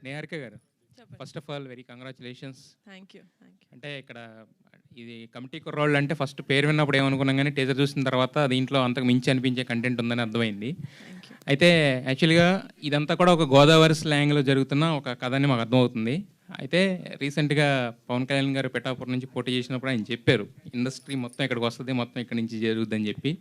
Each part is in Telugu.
నిహారిక గారు, చెప్పండి. First of all very congratulations. Thank you. అంటే ఇక్కడ ఇది కమిటీ కుర్రోళ్ళు అంటే ఫస్ట్ పేరు విన్నప్పుడు ఏమనుకున్నాం, కానీ టీజర్ చూసిన తర్వాత దీంట్లో అంతకు మించి అనిపించే కంటెంట్ ఉందని అర్థమైంది. Thank you. అయితే యాక్చువల్గా ఇదంతా కూడా ఒక గోదావరి స్లాంగ్లో జరుగుతున్న ఒక కథ అని మాకు అర్థమవుతుంది. అయితే రీసెంట్గా పవన్ కళ్యాణ్ గారు పిఠాపురం నుంచి పోటీ చేసినప్పుడు ఆయన చెప్పారు, ఇండస్ట్రీ మొత్తం ఇక్కడికి వస్తుంది, మొత్తం ఇక్కడి నుంచి జరుగుద్దని చెప్పి.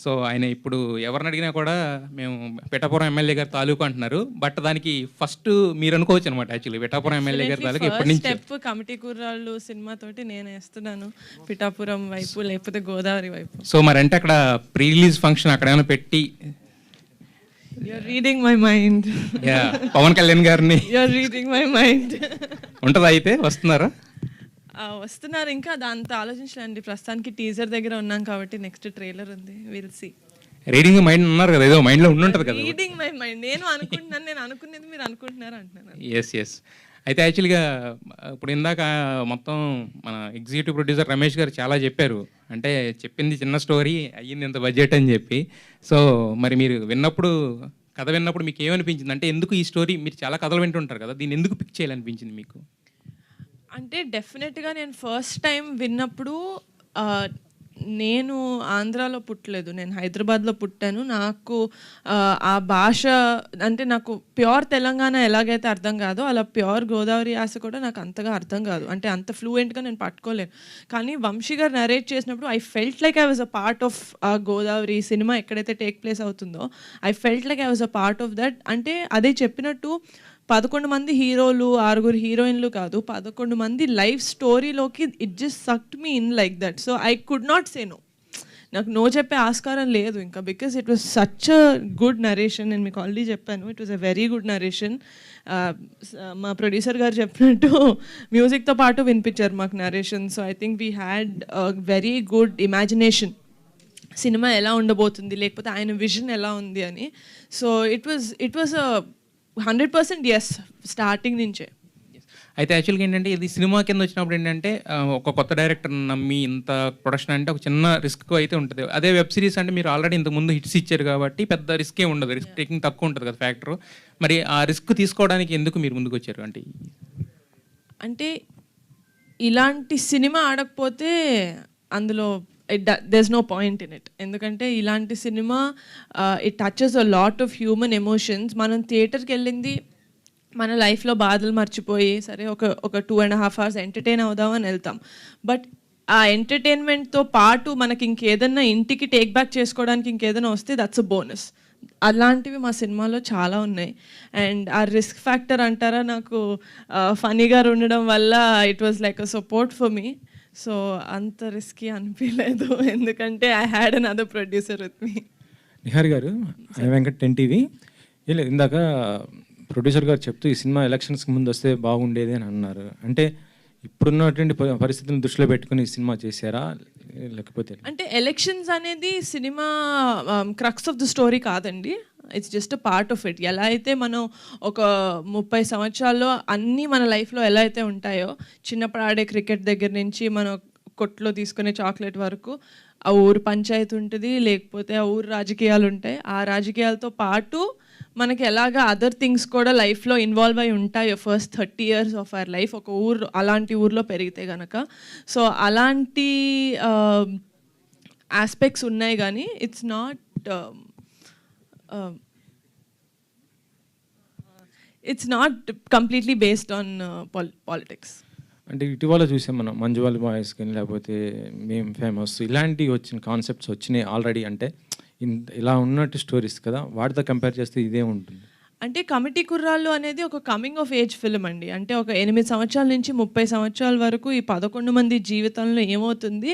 సో ఆయన ఇప్పుడు ఎవరిని అడిగినా కూడా మేము పిఠాపురం ఎమ్మెల్యే గారు తాలూకు అంటున్నారు. బట్ దానికి ఫస్ట్ మీరు అనుకోవచ్చు అనమాట. యాక్చువల్లీ పిఠాపురం ఎమ్మెల్యే గారి తాలూకు ఎప్పటి నుంచి స్టెప్ కమిటీ కుర్రాళ్ళు సినిమాతోటి నేను వేస్తున్నాను, పిఠాపురం వైపు లేకపోతే గోదావరి వైపు. సో మరి అంటే అక్కడ ప్రీ రిలీజ్ ఫంక్షన్ అక్కడ ఏమైనా పెట్టి you're reading my mind. Pawan Kalyan గారిని యూఆర్ రీడింగ్ మై మైండ్. ఉంటుందా? అయితే వస్తున్నారా? వస్తున్నారు. ఇంకా దాంతో ఆలోచించలేండి, ప్రస్తుతానికి టీజర్ దగ్గర ఉన్నాం కాబట్టి నెక్స్ట్ ట్రైలర్ ఉంది, విల్ సీ. రీడింగ్ మైండ్ ఉన్నారు కదా, ఏదో మైండ్లో ఉండుంటుంది కదా. రీడింగ్ మై మైండ్ నేను అనుకుంటున్నాను, నేను అనుకునేది మీరు అనుకుంటున్నారు అంటున్నాను. Yes yes. అయితే యాక్చువల్గా ఇప్పుడు ఇందాక మొత్తం మన ఎగ్జిక్యూటివ్ ప్రొడ్యూసర్ రమేష్ గారు చాలా చెప్పారు. అంటే చెప్పింది చిన్న స్టోరీ, అయ్యింది ఇంత బడ్జెట్ అని చెప్పి. సో మరి మీరు విన్నప్పుడు, కథ విన్నప్పుడు మీకు ఏమనిపించింది? అంటే ఎందుకు ఈ స్టోరీ, మీరు చాలా కథలు వింటుంటారు కదా, దీన్ని ఎందుకు పిక్ చేయాలనిపించింది మీకు? అంటే డెఫినెట్గా నేను ఫస్ట్ టైం విన్నప్పుడు నేను ఆంధ్రాలో పుట్టలేదు, నేను హైదరాబాద్లో పుట్టాను. నాకు ఆ భాష అంటే నాకు ప్యూర్ తెలంగాణ ఎలాగైతే అర్థం కాదో అలా ప్యూర్ గోదావరి యాస కూడా నాకు అంతగా అర్థం కాదు, అంటే అంత ఫ్లూయెంట్గా నేను పట్టుకోలేను. కానీ వంశీ గారు నరేట్ చేసినప్పుడు I felt like I was a part of ఆ గోదావరి సినిమా ఎక్కడైతే టేక్ ప్లేస్ అవుతుందో, I felt like I was a part of that. అంటే అదే చెప్పినట్టు 11 మంది హీరోలు, 6 హీరోయిన్లు కాదు, 11 మంది లైఫ్ స్టోరీలోకి it just sucked me in like that. So I could not say no. నాకు నో చెప్పే ఆస్కారం లేదు ఇంకా, because it was such a good narration. నేను మీకు ఆల్రెడీ చెప్పాను, it was a very good narration. మా ప్రొడ్యూసర్ గారు చెప్పినట్టు మ్యూజిక్తో పాటు వినిపించారు మాకు narration. So I think we had very good imagination, సినిమా ఎలా ఉండబోతుంది, లేకపోతే ఆయన విజన్ ఎలా ఉంది అని. So it was a 100% yes starting నుంచే. అయితే యాక్చువల్గా ఏంటంటే ఇది సినిమా కింద వచ్చినప్పుడు ఏంటంటే ఒక కొత్త డైరెక్టర్ నమ్మి ఇంత ప్రొడక్షన్ అంటే ఒక చిన్న రిస్క్ అయితే ఉంటుంది. అదే వెబ్ సిరీస్ అంటే మీరు ఆల్రెడీ ఇంతకుముందు హిట్స్ ఇచ్చారు కాబట్టి పెద్ద రిస్కే ఉండదు, రిస్క్ టేకింగ్ తక్కువ ఉంటుంది కదా ఫ్యాక్టర్. మరి ఆ రిస్క్ తీసుకోవడానికి ఎందుకు మీరు ముందుకు వచ్చారు? అంటే ఇలాంటి సినిమా ఆడకపోతే అందులో there's no point in it. ఎందుకంటే ఇలాంటి cinema it touches a lot of human emotions. మనం థియేటర్కి వెళ్ళింది మన లైఫ్లో బాధలు మర్చిపోయి సరే ఒక 2.5 hours ఎంటర్టైన్ అవుదామని వెళ్తాం. బట్ ఆ ఎంటర్టైన్మెంట్తో పాటు మనకి ఇంకేదన్నా ఇంటికి టేక్ బ్యాక్ చేసుకోవడానికి ఇంకేదైనా వస్తే దట్స్ అ బోనస్. అలాంటివి మా సినిమాలో చాలా ఉన్నాయి. అండ్ ఆ రిస్క్ ఫ్యాక్టర్ అంటారా, నాకు ఫనీగా ఉండడం వల్ల it was like a support for me. So అంత రిస్కీ అనిపించలేదు, ఎందుకంటే I had another producer with me. Nihari గారు, వెంకట్ 10 TV. లేదు, ఇందాక ప్రొడ్యూసర్ గారు చెప్తూ ఈ సినిమా ఎలక్షన్స్కి ముందు వస్తే బాగుండేది అని అన్నారు. అంటే ఇప్పుడున్నటువంటి పరిస్థితులను దృష్టిలో పెట్టుకుని ఈ సినిమా చేశారా, లేకపోతే? అంటే ఎలక్షన్స్ అనేది సినిమా క్రక్స్ ఆఫ్ ద స్టోరీ కాదండి, it's just a part of it. ఎలా అయితే మనం ఒక 30 సంవత్సరాల్లో అన్నీ మన లైఫ్లో ఎలా అయితే ఉంటాయో, చిన్నప్పుడు ఆడే క్రికెట్ దగ్గర నుంచి మనం కొట్లో తీసుకునే చాక్లెట్ వరకు ఆ ఊరు పంచాయతీ ఉంటుంది, లేకపోతే ఆ ఊరు రాజకీయాలు ఉంటాయి. ఆ రాజకీయాలతో పాటు మనకి ఎలాగా అదర్ థింగ్స్ కూడా లైఫ్లో ఇన్వాల్వ్ అయి ఉంటాయో first 30 years of our life ఒక ఊరు అలాంటి ఊర్లో పెరిగితే కనుక. సో అలాంటి ఆస్పెక్ట్స్ ఉన్నాయి, కానీ it's not completely based on politics. అంటే ఇటీవల చూసాం మనం మంజువాల్ బాయ్స్ కానీ లేకపోతే మేము ఫేమస్ ఇలాంటివి వచ్చిన కాన్సెప్ట్స్ వచ్చినాయి ఆల్రెడీ. అంటే ఇలా ఉన్నట్టు స్టోరీస్ కదా, వాటితో కంపేర్ చేస్తే ఇదే ఉంటుంది. అంటే కమిటీ కుర్రాళ్ళు అనేది ఒక కమింగ్ ఆఫ్ ఏజ్ ఫిల్మ్ అండి. అంటే ఒక 8 సంవత్సరాల నుంచి 30 సంవత్సరాల వరకు ఈ 11 మంది జీవితంలో ఏమవుతుంది,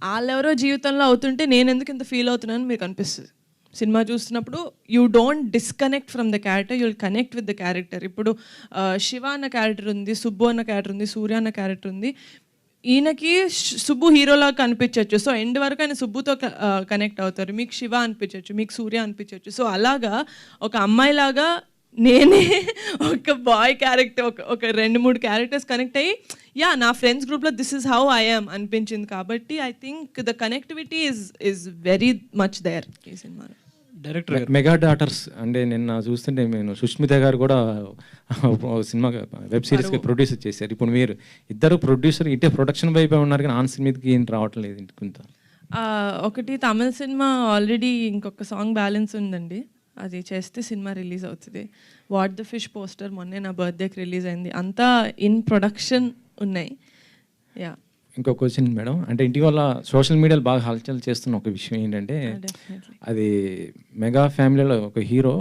వాళ్ళెవరో జీవితంలో అవుతుంటే నేను ఎందుకు ఇంత ఫీల్ అవుతున్నాను మీకు అనిపిస్తుంది సినిమా చూస్తున్నప్పుడు. You don't disconnect from the character, you will connect with the character. ఇప్పుడు శివ అన్న క్యారెక్టర్ ఉంది, సుబ్బు అన్న క్యారెక్టర్ ఉంది, సూర్య అన్న క్యారెక్టర్ ఉంది. ఈయనకి సుబ్బు హీరోలాగా కనిపించవచ్చు, సో ఎండ్ వరకు ఆయన సుబ్బుతో కనెక్ట్ అవుతారు. మీకు శివ అనిపించవచ్చు, మీకు సూర్య అనిపించవచ్చు. సో అలాగా ఒక అమ్మాయిలాగా నేనే ఒక బాయ్ క్యారెక్టర్ ఒక 2-3 క్యారెక్టర్స్ కనెక్ట్ అయ్యి నా ఫ్రెండ్స్ గ్రూప్లో this is how I am అనిపించింది. కాబట్టి I think the connectivity is very much there ఈ సినిమాలో. డైరెక్టర్ మెగా డాటర్స్ అంటే నిన్న చూస్తుంటే నేను సుష్మిత గారు కూడా సినిమా వెబ్ సిరీస్కి ప్రొడ్యూసర్ చేశారు. ఇప్పుడు మీరు ఇద్దరు ప్రొడ్యూసర్ ఇటే ప్రొడక్షన్ వైపే ఉన్నారు కానీ ఆన్ మీదకి ఏం రావటం లేదు కొంత. ఒకటి తమిళ సినిమా ఆల్రెడీ ఇంకొక సాంగ్ బ్యాలెన్స్ ఉందండి, అది చేస్తే సినిమా రిలీజ్ అవుతుంది. వాట్ ద ఫిష్ పోస్టర్ మొన్నే నా బర్త్డేకి రిలీజ్ అయింది. అంతా ఇన్ ప్రొడక్షన్ ఉన్నాయి. యా, ఇంకో క్వశ్చన్ మేడం, అంటే ఇటీవల సోషల్ మీడియాలో బాగా హల్చల్ చేస్తున్న ఒక విషయం ఏంటంటే అది మెగా ఫ్యామిలీలో ఒక హీరో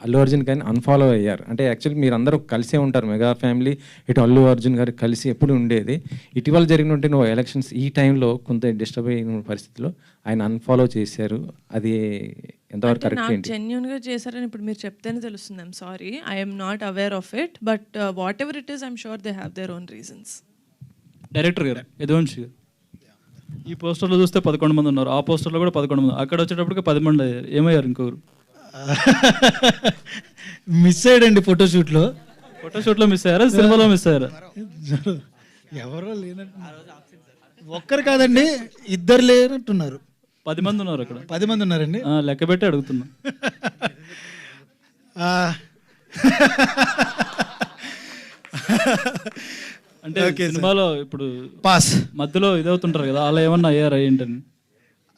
అల్లు అర్జున్ గారిని అన్ఫాలో అయ్యారు. అంటే యాక్చువల్లీ మీరు అందరూ కలిసే ఉంటారు, మెగా ఫ్యామిలీ ఇటు అల్లు అర్జున్ గారు కలిసి ఎప్పుడు ఉండేది. ఇటీవల జరిగినట్టు నువ్వు ఎలక్షన్స్ ఈ టైంలో కొంత డిస్టర్బ్ అయిన పరిస్థితిలో ఆయన అన్ఫాలో చేశారు, అది ఎంతవరకు కరెక్ట్ ఏంటి? జెన్యున్గా చేశారని ఇప్పుడు మీరు చెప్తేనే తెలుస్తుంది. I'm sorry, I'm not aware of it, but what ever it is I'm sure they have their own reasons. Director గారు యదువంశి గారు, ఈ పోస్టర్లో చూస్తే 11 మంది ఉన్నారు, ఆ పోస్టర్లో కూడా 11 మంది, అక్కడ వచ్చేటప్పటికి 10 మంది అయ్యారు. ఏమయ్యారు ఇంకొకరు? మిస్ అయ్యాడండి ఫోటోషూట్లో. ఫోటోషూట్లో మిస్ అయ్యారా, సినిమాలో మిస్ అయ్యారా? ఎవరో లేనట్టున్నారు. ఒక్కరు కాదండి, ఇద్దరు లేనట్టున్నారు. 10 మంది ఉన్నారు అక్కడ. 10 మంది ఉన్నారండి. లెక్క పెట్టి అడుగుతున్నా. అంటే సినిమాలో ఇప్పుడు పాస్ మధ్యలో ఇదవుతుంటారు కదా, అలా ఏమన్నా అయ్యారా ఏంటని?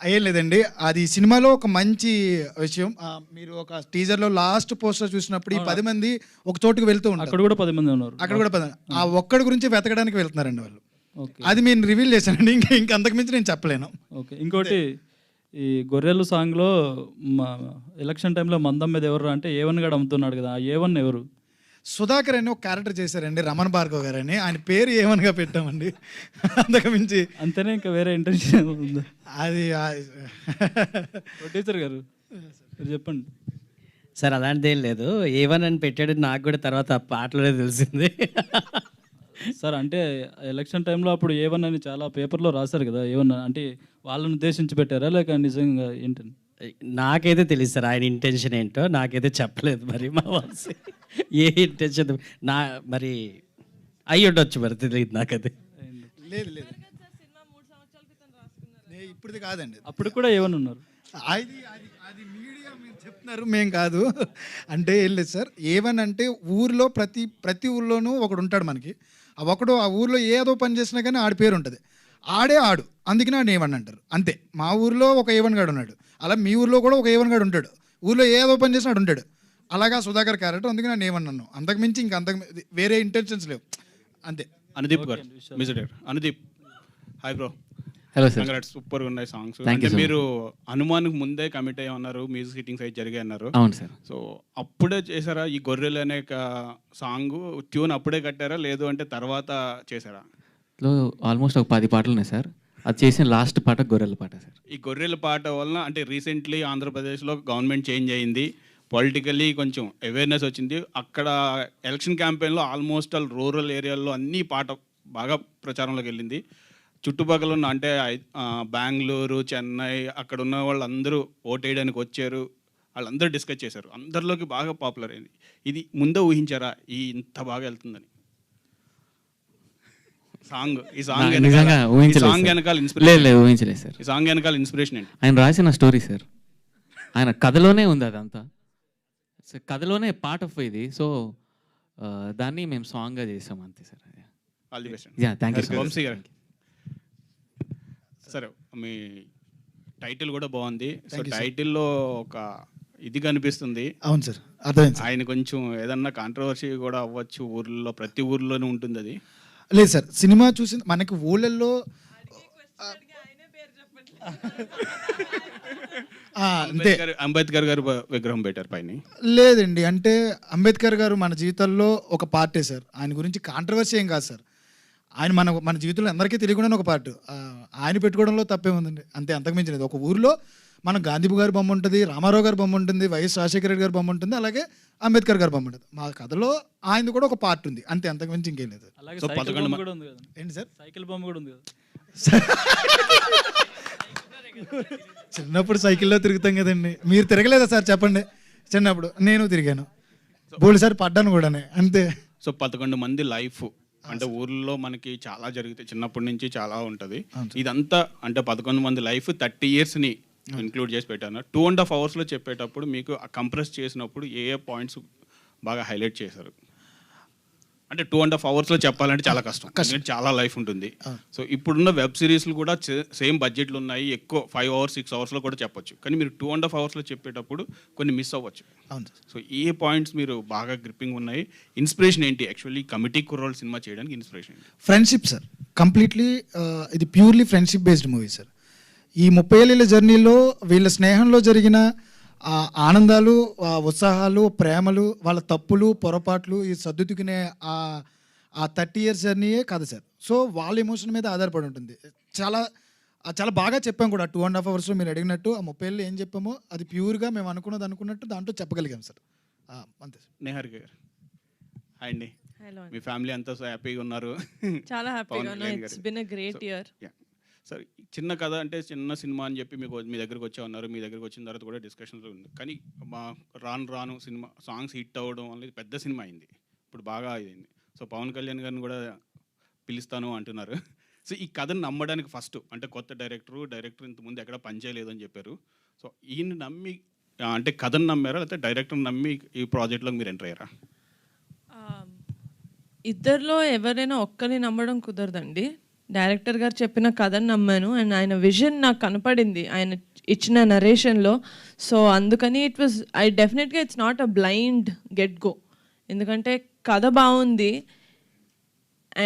అయ్యేం లేదండి, అది సినిమాలో ఒక మంచి విషయం. మీరు ఒక టీజర్లో లాస్ట్ పోస్టర్ చూసినప్పుడు ఈ 10 మంది ఒక చోటుకు వెళ్తూ ఉంటారు, అక్కడ కూడా 10 మంది ఉన్నారు. అక్కడ కూడా 10 ఆ ఒక్కడి గురించి వెతకడానికి వెళ్తున్నారండి వాళ్ళు. అది నేను రివీల్ చేశానండి, ఇంకా అంతకుమించి నేను చెప్పలేను. ఓకే, ఇంకోటి ఈ గొర్రెలు సాంగ్లో ఎలక్షన్ టైంలో మందం మీద ఎవరు అంటే A1 గడు అమ్ముతున్నాడు కదా, ఆ A1 ఎవరు? సుధాకర్ అని ఒక క్యారెక్టర్ చేశారండి, రమణ భార్గవ్ గారు అని. ఆయన పేరు ఏమనగా పెట్టామండి, అంతకుమించి. అంతేనే, ఇంకా వేరే ఇంటెన్షన్ ఉందా? అది ప్రొడ్యూసర్ గారు మీరు చెప్పండి సార్. అలాంటిది ఏం లేదు, A1 అని పెట్టాడు, నాకు కూడా తర్వాత పాటలోనే తెలిసింది. సార్ అంటే ఎలక్షన్ టైంలో అప్పుడు A1 అని చాలా పేపర్లో రాశారు కదా, A1 అంటే వాళ్ళని ఉద్దేశించి పెట్టారా లేక నిజంగా ఏంటని? నాకైతే తెలియదు సార్ ఆయన ఇంటెన్షన్ ఏంటో, నాకైతే చెప్పలేదు. మరి మా వాసి ఏ ఇంటెన్షన్ నా మరి అయ్యి ఉండొచ్చు, మరి తెలియదు నాకైతే. లేదు లేదు, ఇప్పుడుది కాదండి, అప్పుడు కూడా A1 ఉన్నారు. అది అది అది మీడియా మీరు చెప్తున్నారు, మేం కాదు. అంటే ఏం లేదు సార్, A1 అంటే ఊర్లో ప్రతి ఊర్లోనూ ఒకడు ఉంటాడు మనకి. ఒకడు ఆ ఊర్లో ఏదో పని చేసినా కానీ ఆడి పేరు ఉంటుంది, ఆడు అందుకని ఆడు A1 అంటారు. అంతే, మా ఊర్లో ఒక A1 గాడు ఉన్నాడు, అలా మీ ఊర్లో కూడా ఒక A1 గాడు ఉంటాడు, ఊర్లో ఏదో పని చేసినా ఆడు ఉంటాడు. అలాగా సుధాకర్ క్యారెక్టర్, అందుకని నేను A1 అన్నాను. అంతకుమించి వేరే ఇంటెన్షన్స్ లేవు, అంతే. అనుదీప్ గారు, music director Anudeep. Hi bro. Hello sir. Congrats, super గా ఉన్నాయి సాంగ్స్. అంటే మీరు హనుమాన్కి ముందే కమిట్ అయ్యి ఉన్నారు, మ్యూజిక్ సిట్టింగ్స్ అయితే జరిగాయి అన్నారు. అవును సార్. సో అప్పుడే చేశారా ఈ గొర్రెలు అనే సాంగ్ ట్యూన్? అప్పుడే కట్టారా లేదు అంటే తర్వాత చేశారా? ఆల్మోస్ట్ ఒక 10 పాటలు ఉన్నాయి సార్. అది చేసిన లాస్ట్ పాట గొర్రెల పాట సార్. ఈ గొర్రెల పాట వలన అంటే రీసెంట్లీ ఆంధ్రప్రదేశ్లో గవర్నమెంట్ చేంజ్ అయింది, పొలిటికల్లీ కొంచెం అవేర్నెస్ వచ్చింది. అక్కడ ఎలక్షన్ క్యాంపెయిన్లో ఆల్మోస్ట్ ఆల్ రూరల్ ఏరియాల్లో అన్ని పాట బాగా ప్రచారంలోకి వెళ్ళింది. చుట్టుపక్కల ఉన్న అంటే బెంగళూరు, చెన్నై అక్కడ ఉన్న వాళ్ళందరూ ఓట్ వేయడానికి వచ్చారు, వాళ్ళందరూ డిస్కస్ చేశారు, అందరిలోకి బాగా పాపులర్ అయింది. ఇది ముందే ఊహించారా ఇంత బాగా వెళ్తుందని? ఈ సాంగ్ వెనకాల ఊహించలేదు సార్. ఈ సాంగ్ వెనకాల ఇన్స్పిరేషన్ ఏంటి? ఆయన రాసిన స్టోరీ సార్, ఆయన కథలోనే ఉంది అదంతా, కథలోనే పార్ట్ ఆఫ్ ఇది. సో దాన్ని మేము సాంగ్గా చేసాం అంతే sir. All the best. Thank you Vamsi garu. సరే, మీ టైటిల్ కూడా బాగుంది. సో టైటిల్లో ఒక ఇది కనిపిస్తుంది. అవును సార్, అర్థమైంది. ఆయన కొంచెం ఏదన్నా కాంట్రవర్సీ కూడా అవ్వచ్చు, ఊర్లో ప్రతి ఊర్లోనే ఉంటుంది అది. లేదు సార్, సినిమా చూసి మనకి ఊళ్ళల్లో అంబేద్కర్ గారు విగ్రహం పెట్టారు పైన. లేదండి, అంటే అంబేద్కర్ గారు మన జీవితంలో ఒక పార్టే సార్. ఆయన గురించి కాంట్రవర్సీ ఏం కాదు సార్. ఆయన మన జీవితంలో అందరికీ తెలియకుండా ఒక పార్ట్. ఆయన పెట్టుకోవడంలో తప్పే ఉందండి, అంతే, అంతకుమించినది. ఒక ఊరిలో మన గాంధీ గారి బొమ్మ ఉంటుంది, రామారావు గారి బొమ్మ ఉంటుంది, వైఎస్ రాజశేఖర రెడ్డి గారి బొమ్మ ఉంటుంది, అలాగే అంబేద్కర్ గారి బొమ్మ ఉంటుంది. మా కథలో ఆయనది కూడా ఒక పార్ట్ ఉంది, అంతే, అంతకుమించి ఇంకేం లేదు. ఏంటి సార్? సైకిల్ బొమ్మ కూడా ఉంది కదా. చిన్నప్పుడు సైకిల్లో తిరుగుతాం కదండి, మీరు తిరగలేదా సార్ చెప్పండి? చిన్నప్పుడు నేను తిరిగాను, బోల్డ్ సార్ పడ్డాను కూడా, అంతే. సో 11 మంది లైఫ్ అంటే ఊర్లో మనకి చాలా జరుగుతాయి, చిన్నప్పటి నుంచి చాలా ఉంటుంది. ఇదంతా అంటే 11 మంది లైఫ్ 30 yearsని ఇంక్లూడ్ చేసి పెట్టాను. 2.5 అవర్స్లో చెప్పేటప్పుడు మీకు కంప్రెస్ చేసినప్పుడు ఏ పాయింట్స్ బాగా హైలైట్ చేశారు? అంటే 2.5 అవర్స్లో చెప్పాలంటే చాలా కష్టం, ఎందుకంటే చాలా లైఫ్ ఉంటుంది. సో ఇప్పుడున్న వెబ్ సిరీస్లు కూడా సేమ్ బడ్జెట్లు ఉన్నాయి, ఎక్కువ 5 అవర్స్ 6 అవర్స్లో కూడా చెప్పొచ్చు. కానీ మీరు 2.5 అవర్స్లో చెప్పేటప్పుడు కొన్ని మిస్ అవ్వచ్చు. సో ఏ పాయింట్స్ మీరు బాగా గ్రిప్పింగ్ ఉన్నాయి? ఇన్స్పిరేషన్ ఏంటి యాక్చువల్లీ కమిటీ కుర్రోల్ సినిమా చేయడానికి ఇన్స్పిరేషన్ ఏంటి? ఫ్రెండ్షిప్ సార్, కంప్లీట్లీ ఇది purely friendship based movie sir. ఈ 30 ఏళ్ళ జర్నీలో వీళ్ళ స్నేహంలో జరిగిన ఆనందాలు, ఉత్సాహాలు, ప్రేమలు, వాళ్ళ తప్పులు, పొరపాట్లు, ఈ సర్దుకునే ఆ 30 years జర్నీయే కథ సార్. సో వాళ్ళ ఎమోషన్ మీద ఆధారపడి ఉంటుంది. చాలా చాలా బాగా చెప్పాం కూడా 2.5 అవర్స్లో మీరు అడిగినట్టు. ఆ 30 ఏళ్ళు ఏం చెప్పామో అది ప్యూర్గా మేము అనుకున్నట్టు దాంట్లో చెప్పగలిగాం సార్. అంతే సార్. నిహారిక గారు హాయ్ అండి. హలో, మీ ఫ్యామిలీ అంతా సో హ్యాపీగా ఉన్నారు? చాలా హ్యాపీగా ఉన్నా. It's been a great year. Sir చిన్న కథ అంటే చిన్న సినిమా అని చెప్పి మీ దగ్గరికి వచ్చా ఉన్నారు. మీ దగ్గరికి వచ్చిన తర్వాత కూడా డిస్కషన్లో ఉంది. కానీ రాను సినిమా సాంగ్స్ హిట్ అవ్వడం అనేది పెద్ద సినిమా అయింది, ఇప్పుడు బాగా అయింది. సో పవన్ కళ్యాణ్ గారిని కూడా పిలుస్తాను అంటున్నారు. సో ఈ కథను నమ్మడానికి ఫస్ట్ అంటే కొత్త డైరెక్టర్ ఇంతకుముందు ఎక్కడ పనిచేయలేదు అని చెప్పారు. సో ఈయన నమ్మి అంటే కథను నమ్మారా, లేకపోతే డైరెక్టర్ని నమ్మి ఈ ప్రాజెక్ట్లో మీరు ఎంటర్ అయ్యారా? ఇద్దరిలో ఎవరైనా ఒక్కరిని నమ్మడం కుదరదండి. డైరెక్టర్ గారు చెప్పిన కథను నమ్మాను అండ్ ఆయన విజన్ నాకు కనపడింది ఆయన ఇచ్చిన నరేషన్లో. సో అందుకని డెఫినెట్గా it's not a blind get go. ఎందుకంటే కథ బాగుంది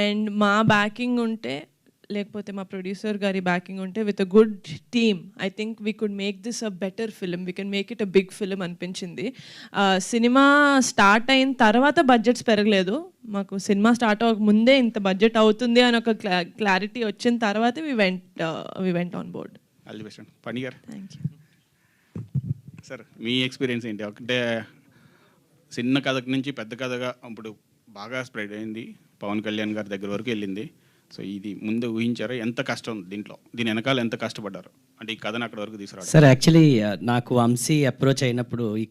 అండ్ మా బ్యాకింగ్ ఉంటే, లేకపోతే మా ప్రొడ్యూసర్ గారి బ్యాకింగ్ ఉంటే, with a good team I think we could make this a better film. We can make it a big film అనిపించింది. సినిమా స్టార్ట్ అయిన తర్వాత బడ్జెట్స్ పెరగలేదు మాకు. సినిమా స్టార్ట్ అవ్వక ముందే ఇంత బడ్జెట్ అవుతుంది అని ఒక క్లారిటీ వచ్చిన తర్వాత we went on board. All the best. పని గారు థ్యాంక్ యూ సార్, మీ ఎక్స్పీరియన్స్ ఏంటి? ఒకటే చిన్న కథ నుంచి పెద్ద కథగా ఇప్పుడు బాగా స్ప్రెడ్ అయింది, పవన్ కళ్యాణ్ గారి దగ్గర వరకు వెళ్ళింది. సో ఇది ముందు ఊహించారా? ఎంత కష్టం దీని వెనకాల ఎంత కష్టపడ్డారు అంటే ఈ కథను అక్కడ వరకు తీసుకురావడం? సార్ యాక్చువల్లీ నాకు వంశీ అప్రోచ్ అయినప్పుడు ఈ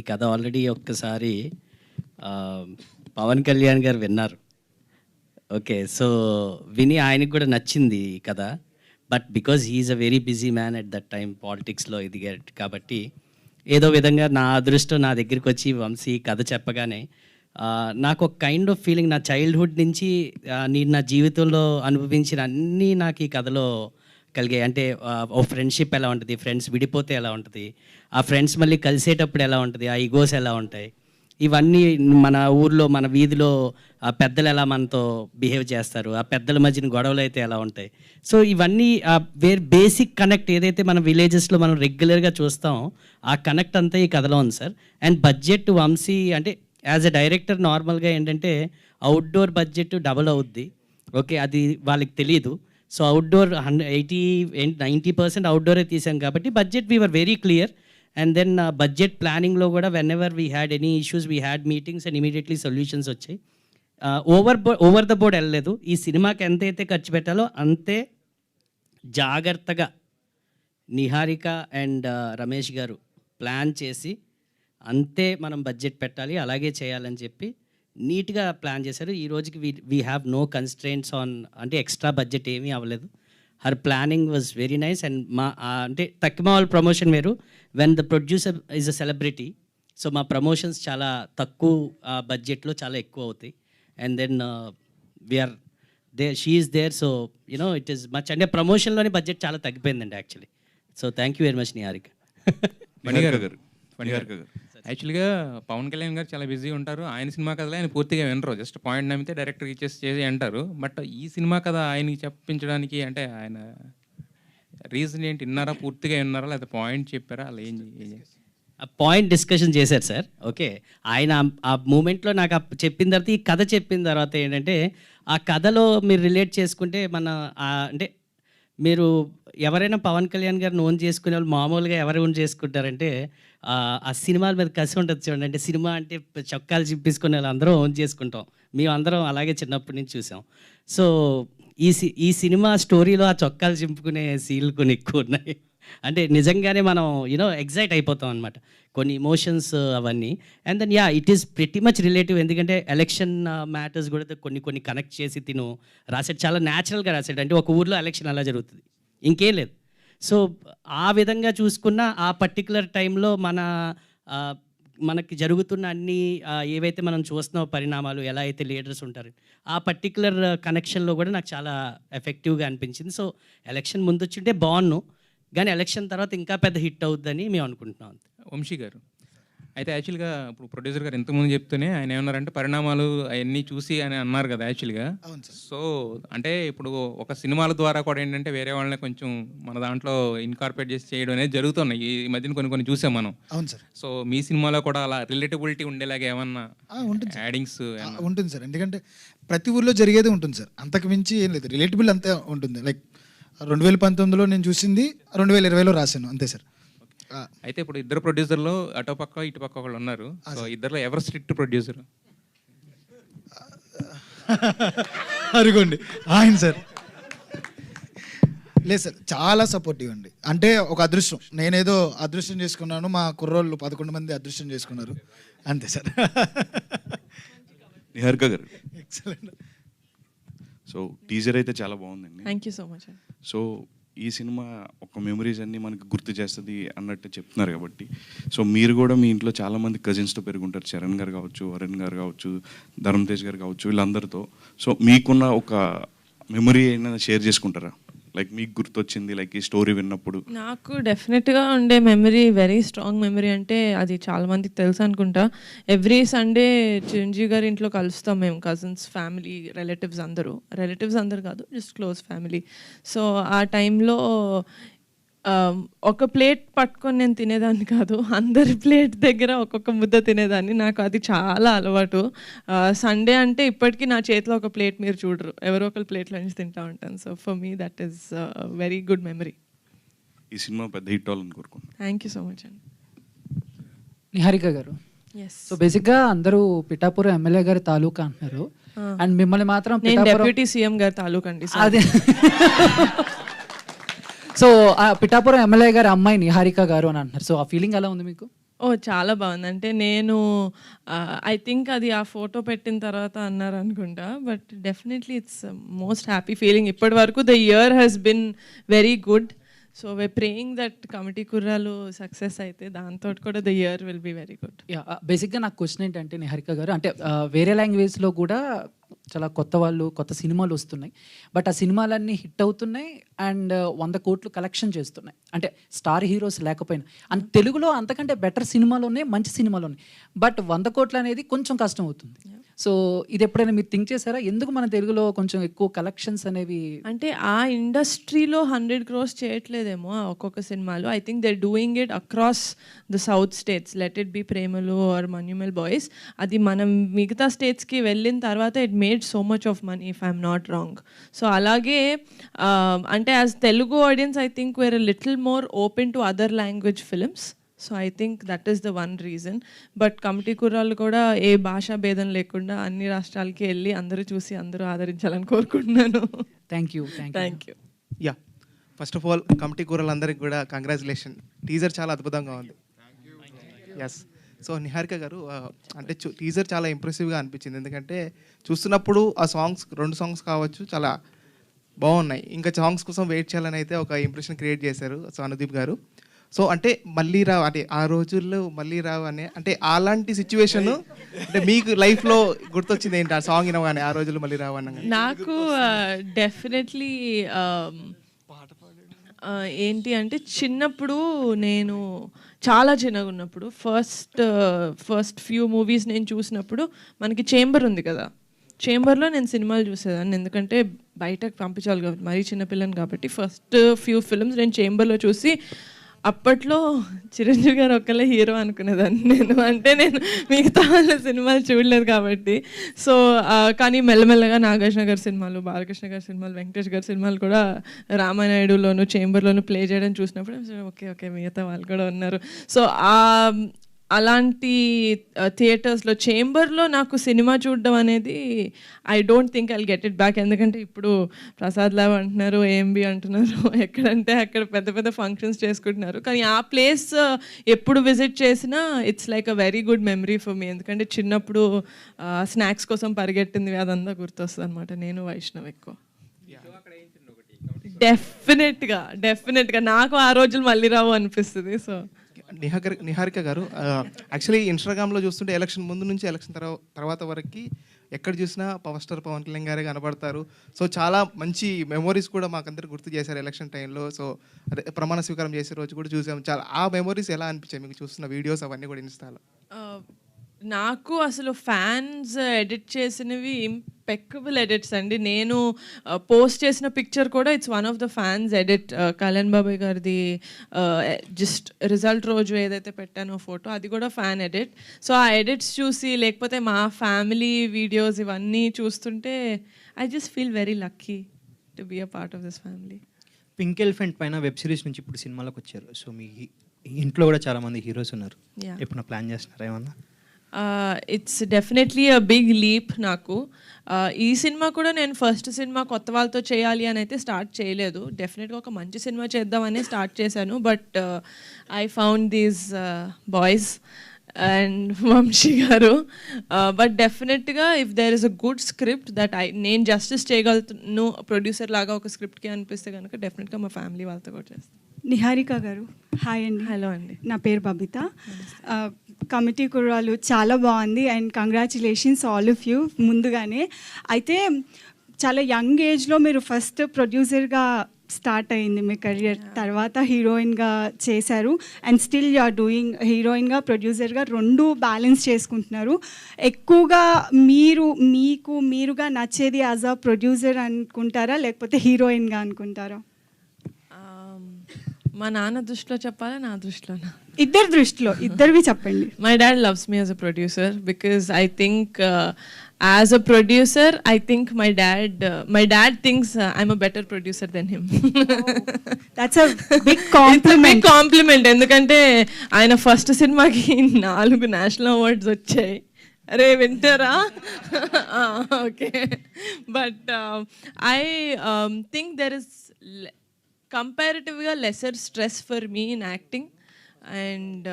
కథ ఆల్రెడీ ఒక్కసారి పవన్ కళ్యాణ్ గారు విన్నారు. ఓకే, సో విని ఆయనకు కూడా నచ్చింది ఈ కథ. But because he's a very busy man at that time, పాలిటిక్స్లో ఎదిగాడు కాబట్టి ఏదో విధంగా నా అదృష్టం నా దగ్గరికి వచ్చి వంశీ కథ చెప్పగానే నాకు ఒక కైండ్ ఆఫ్ ఫీలింగ్, నా చైల్డ్హుడ్ నుంచి నేను నా జీవితంలో అనుభవించిన అన్నీ నాకు ఈ కథలో కలిగాయి. అంటే ఓ ఫ్రెండ్షిప్ ఎలా ఉంటుంది, ఫ్రెండ్స్ విడిపోతే ఎలా ఉంటుంది, ఆ ఫ్రెండ్స్ మళ్ళీ కలిసేటప్పుడు ఎలా ఉంటుంది, ఆ ఈగోస్ ఎలా ఉంటాయి, ఇవన్నీ మన ఊర్లో మన వీధిలో ఆ పెద్దలు ఎలా మనతో బిహేవ్ చేస్తారు, ఆ పెద్దల మధ్యన గొడవలు అయితే ఎలా ఉంటాయి. సో ఇవన్నీ బేసిక్ కనెక్ట్ ఏదైతే మన విలేజెస్లో మనం రెగ్యులర్గా చూస్తామో ఆ కనెక్ట్ అంతా ఈ కథలో ఉంది సార్. అండ్ బడ్జెట్ వంశీ అంటే యాజ్ ఎ డైరెక్టర్ నార్మల్గా ఏంటంటే అవుట్డోర్ బడ్జెట్ డబుల్ అవుద్ది. ఓకే, అది వాళ్ళకి తెలియదు. సో అవుట్డోర్ 90% అవుట్డోరే తీసాం కాబట్టి budget we were very clear. And then budget ప్లానింగ్లో కూడా whenever we had any issues we had meetings and immediately solutions వచ్చాయి. ఓవర్ ద బోర్డ్ వెళ్ళలేదు. ఈ సినిమాకి ఎంతైతే ఖర్చు పెట్టాలో అంతే జాగ్రత్తగా నిహారిక అండ్ రమేష్ గారు ప్లాన్ చేసి అంతే మనం బడ్జెట్ పెట్టాలి, అలాగే చేయాలని చెప్పి నీట్గా ప్లాన్ చేశారు. ఈ రోజుకి we have no constraints on, అంటే ఎక్స్ట్రా బడ్జెట్ ఏమీ అవ్వలేదు. Her planning was very nice. And మా అంటే తక్కువ వాళ్ళ ప్రమోషన్ వేరు, when the producer is a celebrity. So మా ప్రమోషన్స్ చాలా తక్కువ బడ్జెట్లో చాలా ఎక్కువ అవుతాయి. And then we are she is there. So you know it is much, అంటే ప్రమోషన్లోనే బడ్జెట్ చాలా తగ్గిపోయిందండి actually. So thank you very much Niharika. యాక్చువల్గా పవన్ కళ్యాణ్ గారు చాలా బిజీ ఉంటారు. ఆయన సినిమా కథలో ఆయన పూర్తిగా వినరు, జస్ట్ పాయింట్ నమ్మితే డైరెక్టర్ చేసి అంటారు. బట్ ఈ సినిమా కథ ఆయనకి చెప్పించడానికి అంటే ఆయన రీజన్ ఏంటి? విన్నారా, పూర్తిగా విన్నారా, లేకపోతే పాయింట్ చెప్పారా? అలా ఏం పాయింట్ డిస్కషన్ చేశారు సార్. ఓకే, ఆయన ఆ మూమెంట్లో నాకు చెప్పిన తర్వాత, ఈ కథ చెప్పిన తర్వాత ఏంటంటే ఆ కథలో మీరు రిలేట్ చేసుకుంటే మన అంటే మీరు ఎవరైనా పవన్ కళ్యాణ్ గారిని ఓన్ చేసుకునే వాళ్ళు మామూలుగా ఎవరు ఓన్ చేసుకుంటారంటే ఆ సినిమాల మీద కసి ఉంటుంది చూడండి. అంటే సినిమా అంటే చొక్కాలు చింపేసుకునే వాళ్ళు అందరం ఓన్ చేసుకుంటాం. మేము అందరం అలాగే చిన్నప్పటి నుంచి చూసాం. సో ఈ సినిమా స్టోరీలో ఆ చొక్కాలు చింపుకునే సీన్లు కొన్ని ఎక్కువ ఉన్నాయి. అంటే నిజంగానే మనం ఎగ్జైట్ అయిపోతాం అనమాట, కొన్ని ఇమోషన్స్ అవన్నీ. And then it is pretty much relative. ఎందుకంటే ఎలక్షన్ మ్యాటర్స్ కూడా కొన్ని కనెక్ట్ చేసి రాసాడు, చాలా న్యాచురల్గా రాసాడు. అంటే ఒక ఊర్లో ఎలక్షన్ అలా జరుగుతుంది, ఇంకేం లేదు. సో ఆ విధంగా చూసుకున్న ఆ పర్టికులర్ టైంలో మనకి జరుగుతున్న అన్ని ఏవైతే మనం చూస్తున్నామో పరిణామాలు, ఎలా అయితే లీడర్స్ ఉంటారు, ఆ పర్టికులర్ కనెక్షన్లో కూడా నాకు చాలా ఎఫెక్టివ్గా అనిపించింది. సో ఎలక్షన్ ముందు వచ్చింటే బాగున్నాను, కానీ ఎలక్షన్ తర్వాత ఇంకా పెద్ద హిట్ అవుద్దని మేము అనుకుంటున్నాం. వంశీ గారు, అయితే యాక్చువల్గా ఇప్పుడు ప్రొడ్యూసర్ గారు ఇంతకుముందు చెప్తూనే ఆయన ఏమన్నారంటే పరిణామాలు అవన్నీ చూసి అని అన్నారు కదా యాక్చువల్గా. సో అంటే ఇప్పుడు ఒక సినిమాల ద్వారా కూడా ఏంటంటే వేరే వాళ్ళని కొంచెం మన దాంట్లో ఇన్కార్పొరేట్ చేసి చేయడం అనేది జరుగుతున్నాయి ఈ మధ్యన కొన్ని చూసాం మనం. అవును సార్. సో మీ సినిమాలో కూడా అలా రిలేటబిలిటీ ఉండేలాగా ఏమన్నా యాడింగ్స్ ఉంటుంది సార్. ఎందుకంటే ప్రతి ఊర్లో జరిగేది ఉంటుంది సార్, అంతకు మించి ఏం లేదు. రిలేటబుల్ అంతే ఉంటుంది. లైక్ 2019లో నేను చూసింది 2020లో రాశాను, అంతే సార్. అయితే ఇప్పుడు ఇద్దరు ప్రొడ్యూసర్లు అటో పక్క ఇటు పక్క ఒకళ్ళు ఉన్నారు. సో ఇద్దరులో ఎవరు స్ట్రిక్ట్ ప్రొడ్యూసర్? అరుగోండి ఆయన సార్. లేదు సార్, చాలా సపోర్టివ్ అండి. అంటే ఒక అదృష్టం, నేనేదో అదృష్టం చేసుకున్నాను, మా కుర్రోళ్ళు 11 మంది అదృష్టం చేసుకున్నారు, అంతే సార్. నిహారిక గారు, ఎక్సలెంట్. సో టీజర్ అయితే చాలా బాగుందండి. Thank you so much. So ఈ సినిమా ఒక మెమరీస్ అన్నీ మనకు గుర్తు చేస్తుంది అన్నట్టు చెప్తున్నారు కాబట్టి, సో మీరు కూడా మీ ఇంట్లో చాలామంది కజిన్స్తో పెరుగుంటారు, చరణ్ గారు కావచ్చు, వరుణ్ గారు కావచ్చు, ధరమ్ తేజ్ గారు కావచ్చు, వీళ్ళందరితో. సో మీకున్న ఒక మెమరీ అయినా షేర్ చేసుకుంటారా? లైక్ మీకు గుర్తొచ్చింది లైక్ ఈ స్టోరీ విన్నప్పుడు. నాకు డెఫినెట్గా ఉండే మెమరీ, వెరీ స్ట్రాంగ్ మెమరీ అంటే అది చాలా మందికి తెలుసు అనుకుంటా. ఎవ్రీ సండే చిరంజీవి గారి ఇంట్లో కలుస్తాం మేము, కజిన్స్, ఫ్యామిలీ, రిలేటివ్స్ అందరు కాదు, జస్ట్ క్లోజ్ ఫ్యామిలీ. సో ఆ టైంలో ఒక ప్లేట్ పట్టుకొని నేను తినేదాన్ని కాదు, అందరి ప్లేట్ దగ్గర ఒక్కొక్క ముద్ద తినేదాన్ని. నాకు అది చాలా అలవాటు. సండే అంటే ఇప్పటికీ నా చేతిలో ఒక ప్లేట్ మీరు చూడరు, ఎవరో ఒకరి ప్లేట్లో నుంచి తింటా ఉంటాను. So for me that is very good memory. ఈ సినిమా పెద్ద హిట్ అవ్వాలని కోరుకుంటున్నాను. థ్యాంక్ యూ సో మచ్ అండి. నిహారిక గారు, సో బేసిక్గా అందరూ పిఠాపురం ఎమ్మెల్యే గారి తాలూకా అంటున్నారు, అండ్ మిమ్మల్ని మాత్రం డిప్యూటీ సీఎం గారి తాలూకా అండి. అదే. సో పిఠాపురం ఎమ్మెల్యే గారి అమ్మాయి నిహారిక గారు అని అంటున్నారు. సో ఆ ఫీలింగ్ ఎలా ఉంది మీకు? చాలా బాగుంది. అంటే నేను ఐ థింక్ అది ఆ ఫోటో పెట్టిన తర్వాత అన్నారు అనుకుంటా, but definitely it's most happy feeling. ఇప్పటి వరకు the year has been very good. So we praying that Committee Kurrollu success అయితే దాంతో కూడా the year will be very good. బేసిక్గా నాకు క్వశ్చన్ ఏంటంటే నిహారిక గారు, అంటే వేరే లాంగ్వేజ్లో కూడా చాలా కొత్త సినిమాలు వస్తున్నాయి, బట్ ఆ సినిమాలన్నీ హిట్ అవుతున్నాయి అండ్ 100 కోట్లు కలెక్షన్ చేస్తున్నాయి, అంటే స్టార్ హీరోస్ లేకపోయినా. అండ్ తెలుగులో అంతకంటే బెటర్ సినిమాలు ఉన్నాయి, మంచి సినిమాలు ఉన్నాయి, బట్ 100 కోట్లు అనేది కొంచెం కష్టం అవుతుంది. సో ఇది ఎప్పుడైనా మీరు థింక్ చేశారా, ఎందుకు మన తెలుగులో కొంచెం ఎక్కువ కలెక్షన్స్ అనేవి? అంటే ఆ ఇండస్ట్రీలో 100 crores చేయట్లేదేమో ఒక్కొక్క సినిమాలు. I think they doing it across the south states, let it be Premalu or Manjummel boys. అది మనం మిగతా స్టేట్స్కి వెళ్ళిన తర్వాత it made so much of money, if I'm not wrong. So అలాగే అంటే as Telugu audience I think we're little more open to other language films. So I think that is the one reason. But committee కుర్రాళ్ళు కూడా ఏ భాషా భేదం లేకుండా అన్ని రాష్ట్రాలకి వెళ్ళి అందరూ చూసి అందరూ ఆదరించాలని కోరుకుంటున్నాను. Thank you. Yeah, first of all Committee కూరలందరికీ కూడా కంగ్రాచులేషన్. టీజర్ చాలా అద్భుతంగా ఉంది. ఎస్. సో నిహారిక గారు, అంటే టీజర్ చాలా ఇంప్రెసివ్గా అనిపించింది, ఎందుకంటే చూస్తున్నప్పుడు ఆ సాంగ్స్ 2 సాంగ్స్ కావచ్చు చాలా బాగున్నాయి. ఇంకా సాంగ్స్ కోసం వెయిట్ చేయాలని అయితే ఒక ఇంప్రెషన్ క్రియేట్ చేశారు సో అనుదీప్ గారు. సో అంటే మళ్ళీ రావు, అంటే ఆ రోజుల్లో మళ్ళీ రావు అనే, అంటే అలాంటి సిచ్యువేషన్ అంటే మీకు లైఫ్లో గుర్తొచ్చింది ఏంటి ఆ సాంగ్ వినగానే, ఆ రోజుల్లో మళ్ళీ రావు అన్న? నాకు డెఫినెట్లీ ఏంటి అంటే చిన్నప్పుడు, నేను చాలా చిన్నగా ఉన్నప్పుడు ఫస్ట్ ఫ్యూ మూవీస్ నేను చూసినప్పుడు మనకి చేంబర్ ఉంది కదా, చేంబర్లో నేను సినిమాలు చూసేదాన్ని, ఎందుకంటే బయటకు పంపించాలి కాబట్టి, మరీ చిన్నపిల్లని కాబట్టి. ఫస్ట్ ఫ్యూ ఫిల్మ్స్ నేను చేంబర్లో చూసి అప్పట్లో చిరంజీవి గారు ఒక్కలే హీరో అనుకునేదాన్ని నేను, అంటే నేను మిగతా వాళ్ళ సినిమాలు చూడలేదు కాబట్టి. సో కానీ మెల్లమెల్లగా నాగార్జున గారి సినిమాలు, బాలకృష్ణ గారి సినిమాలు, వెంకటేష్ గారి సినిమాలు కూడా రామానాయుడులోను చేంబర్లోను ప్లే చేయడం చూసినప్పుడు ఓకే మిగతా వాళ్ళు కూడా ఉన్నారు. సో అలాంటి థియేటర్స్లో, చేంబర్లో నాకు సినిమా చూడడం అనేది I don't think I'll get it back. ఎందుకంటే ఇప్పుడు ప్రసాద్ ల్యాబ్ అంటున్నారు, ఏఎంబి అంటున్నారు, ఎక్కడంటే అక్కడ పెద్ద పెద్ద ఫంక్షన్స్ చేసుకుంటున్నారు. కానీ ఆ ప్లేస్ ఎప్పుడు విజిట్ చేసినా it's like a very good memory for me. ఎందుకంటే చిన్నప్పుడు స్నాక్స్ కోసం పరిగెట్టింది అదంతా గుర్తొస్తుంది అనమాట. నేను వైష్ణవ్ ఎక్కువ డెఫినెట్గా నాకు ఆ రోజులు మళ్ళీ రావు అనిపిస్తుంది. సో నిహారిక గారు యాక్చువల్లీ ఇన్స్టాగ్రామ్లో చూస్తుంటే ఎలక్షన్ ముందు నుంచి ఎలక్షన్ తర్వాత వరకు ఎక్కడ చూసినా పవర్ స్టార్ పవన్ కళ్యాణ్ గారే కనబడతారు. సో చాలా మంచి మెమోరీస్ కూడా మాకందరికి గుర్తు చేశారు ఎలక్షన్ టైంలో. సో అదే ప్రమాణ స్వీకారం చేసే రోజు కూడా చూసాం. చాలా ఆ మెమోరీస్ ఎలా అనిపించాయి మీకు చూస్తున్న వీడియోస్ అవన్నీ కూడా ఇన్స్టాలో? నాకు అసలు ఫ్యాన్స్ ఎడిట్ చేసినవి ఇంపెక్కబుల్ ఎడిట్స్ అండి. నేను పోస్ట్ చేసిన పిక్చర్ కూడా it's one of the fans edit. Kalyan బాబాయ్ గారిది జస్ట్ రిజల్ట్ రోజు ఏదైతే పెట్టానో ఫోటో, అది కూడా ఫ్యాన్ ఎడిట్. సో ఆ ఎడిట్స్ చూసి, లేకపోతే మా ఫ్యామిలీ వీడియోస్ ఇవన్నీ చూస్తుంటే I just feel very lucky to be a part of this family. Pink elephant పైన వెబ్ సిరీస్ నుంచి ఇప్పుడు సినిమాలోకి వచ్చారు. సో మీ ఇంట్లో కూడా చాలామంది హీరోస్ ఉన్నారు. ఎప్పుడు ప్లాన్ చేస్తున్నారా ఏమన్నా? It's definitely a big leap నాకు. ఈ సినిమా కూడా నేను ఫస్ట్ సినిమా కొత్త వాళ్ళతో చేయాలి అని అయితే స్టార్ట్ చేయలేదు. డెఫినెట్గా ఒక మంచి సినిమా చేద్దామని స్టార్ట్ చేశాను. But I found these boys and Vamsi garu. But డెఫినెట్గా if there is a good script that నేను జస్టిస్ చేయగలుగుతాను ప్రొడ్యూసర్ లాగా ఒక స్క్రిప్ట్కి అనిపిస్తే కనుక డెఫినెట్గా మా ఫ్యామిలీ వాళ్ళతో కూడా చేస్తాను. నిహారిక గారు హాయ్ అండి. హలో అండి, నా పేరు బబిత. కమిటీ కుర్రాలు చాలా బాగుంది and congratulations all of you ముందుగానే. అయితే చాలా యంగ్ ఏజ్లో మీరు ఫస్ట్ ప్రొడ్యూసర్గా స్టార్ట్ అయింది మీ కెరియర్, తర్వాత హీరోయిన్గా చేశారు and still you are doing హీరోయిన్గా ప్రొడ్యూసర్గా రెండు బ్యాలెన్స్ చేసుకుంటున్నారు. ఎక్కువగా మీరుగా నచ్చేది యాజ్ అ ప్రొడ్యూసర్ అనుకుంటారా లేకపోతే హీరోయిన్గా అనుకుంటారా? మా నాన్న దృష్టిలో చెప్పాలా, నా దృష్టిలోనా? ఇద్దరి దృష్టిలో, ఇద్దరివి చెప్పండి. My dad loves me as a producer because I think as a producer I think my dad thinks I'm a better producer than him. That's a big compliment. ఎందుకంటే ఆయన ఫస్ట్ సినిమాకి 4 నేషనల్ అవార్డ్స్ వచ్చాయి. అరే వింటారా? Okay. But I think there is comparatively lesser stress for me in acting, and